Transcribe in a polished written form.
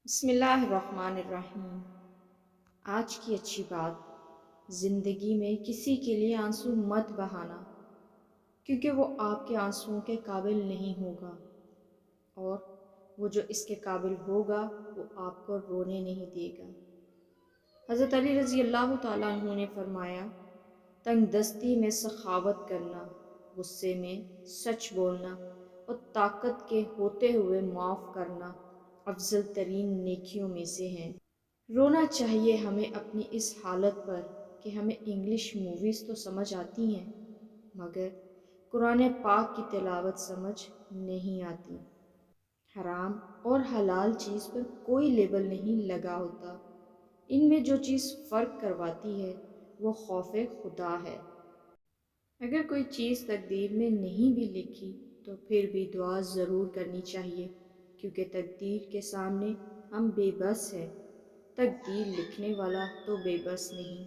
بسم اللہ الرحمن الرحیم۔ آج کی اچھی بات، زندگی میں کسی کے لیے آنسو مت بہانا، کیونکہ وہ آپ کے آنسوؤں کے قابل نہیں ہوگا، اور وہ جو اس کے قابل ہوگا وہ آپ کو رونے نہیں دے گا۔ حضرت علی رضی اللہ تعالیٰ عنہ نے فرمایا، تنگ دستی میں سخاوت کرنا، غصے میں سچ بولنا اور طاقت کے ہوتے ہوئے معاف کرنا افضل ترین نیکیوں میں سے ہیں۔ رونا چاہیے ہمیں اپنی اس حالت پر کہ ہمیں انگلش موویز تو سمجھ آتی ہیں مگر قرآن پاک کی تلاوت سمجھ نہیں آتی۔ حرام اور حلال چیز پر کوئی لیبل نہیں لگا ہوتا، ان میں جو چیز فرق کرواتی ہے وہ خوف خدا ہے۔ اگر کوئی چیز تقدیر میں نہیں بھی لکھی تو پھر بھی دعا ضرور کرنی چاہیے، کیونکہ تقدیر کے سامنے ہم بے بس ہیں، تقدیر لکھنے والا تو بے بس نہیں۔